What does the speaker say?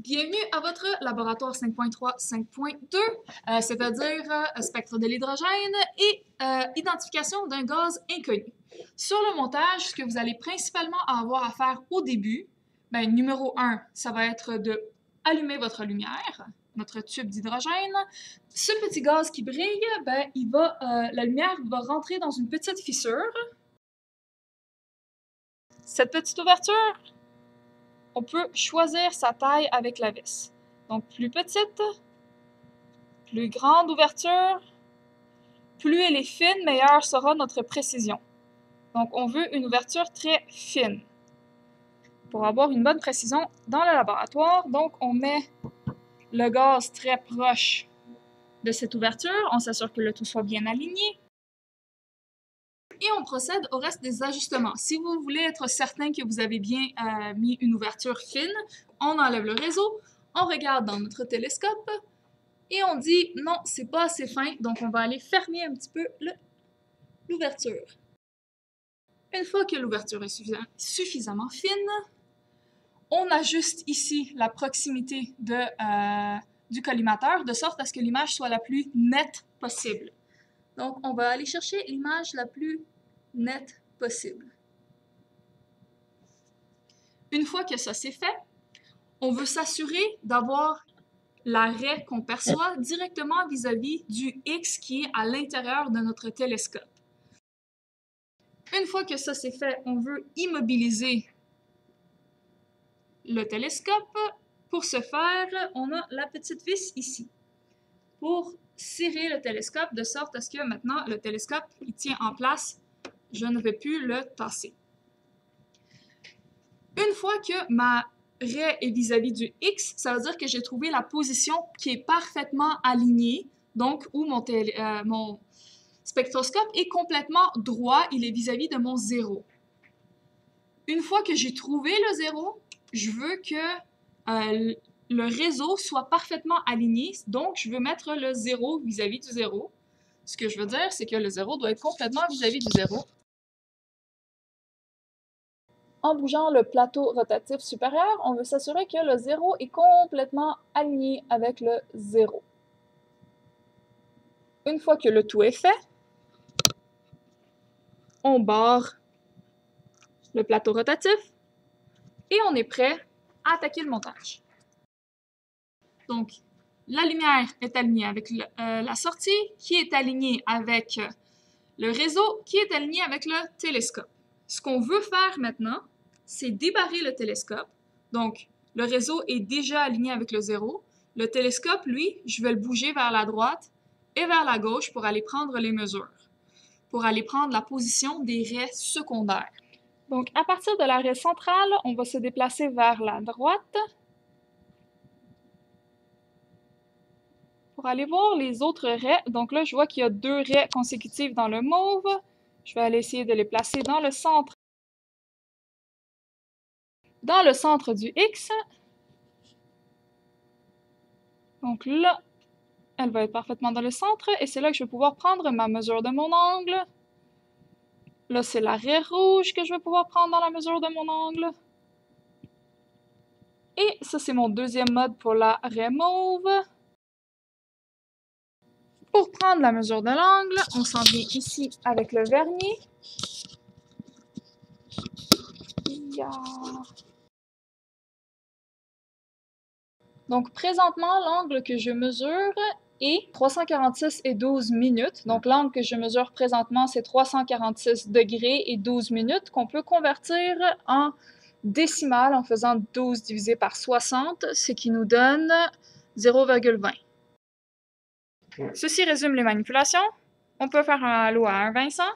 Bienvenue à votre laboratoire 5.3.5.2, c'est-à-dire spectre de l'hydrogène et identification d'un gaz inconnu. Sur le montage, ce que vous allez principalement avoir à faire au début, numéro 1, ça va être de allumer votre lumière, notre tube d'hydrogène. Ce petit gaz qui brille, la lumière va rentrer dans une petite fissure. Cette petite ouverture, on peut choisir sa taille avec la vis. Donc, plus petite, plus grande ouverture, plus elle est fine, meilleure sera notre précision. Donc, on veut une ouverture très fine pour avoir une bonne précision dans le laboratoire. Donc, on met le gaz très proche de cette ouverture. On s'assure que le tout soit bien aligné. Et on procède au reste des ajustements. Si vous voulez être certain que vous avez bien mis une ouverture fine, on enlève le réseau, on regarde dans notre télescope et on dit non, c'est pas assez fin, donc on va aller fermer un petit peu l'ouverture. Une fois que l'ouverture est suffisamment fine, on ajuste ici la proximité du collimateur de sorte à ce que l'image soit la plus nette possible. Donc, on va aller chercher l'image la plus nette possible. Une fois que ça c'est fait, on veut s'assurer d'avoir la raie qu'on perçoit directement vis-à-vis du X qui est à l'intérieur de notre télescope. Une fois que ça c'est fait, on veut immobiliser le télescope. Pour ce faire, on a la petite vis ici pour serrer le télescope de sorte à ce que maintenant le télescope il tient en place. Je ne vais plus le tasser. Une fois que ma raie est vis-à-vis du X, ça veut dire que j'ai trouvé la position qui est parfaitement alignée, donc où mon spectroscope est complètement droit, il est vis-à-vis de mon zéro. Une fois que j'ai trouvé le zéro, je veux que le réseau soit parfaitement aligné, donc je veux mettre le zéro vis-à-vis du zéro. Ce que je veux dire, c'est que le zéro doit être complètement vis-à-vis du zéro. En bougeant le plateau rotatif supérieur, on veut s'assurer que le 0 est complètement aligné avec le 0. Une fois que le tout est fait, on barre le plateau rotatif et on est prêt à attaquer le montage. Donc, la lumière est alignée avec la sortie, qui est alignée avec le réseau, qui est aligné avec le télescope. Ce qu'on veut faire maintenant, c'est débarrer le télescope. Donc, le réseau est déjà aligné avec le 0. Le télescope, lui, je vais le bouger vers la droite et vers la gauche pour aller prendre les mesures, pour aller prendre la position des raies secondaires. Donc, à partir de la raie centrale, on va se déplacer vers la droite pour aller voir les autres raies. Donc là, je vois qu'il y a 2 raies consécutives dans le mauve. Je vais aller essayer de les placer dans le centre. Dans le centre du X. Donc là, elle va être parfaitement dans le centre et c'est là que je vais pouvoir prendre ma mesure de mon angle. Là, c'est la raie rouge que je vais pouvoir prendre dans la mesure de mon angle. Et ça, c'est mon deuxième mode pour la raie mauve. Pour prendre la mesure de l'angle, on s'en vient ici avec le vernis. Donc, présentement, l'angle que je mesure est 346 et 12 minutes. Donc, l'angle que je mesure présentement, c'est 346 degrés et 12 minutes qu'on peut convertir en décimales en faisant 12 divisé par 60, ce qui nous donne 0,20. Ceci résume les manipulations. On peut faire un halo à 1 Vincent.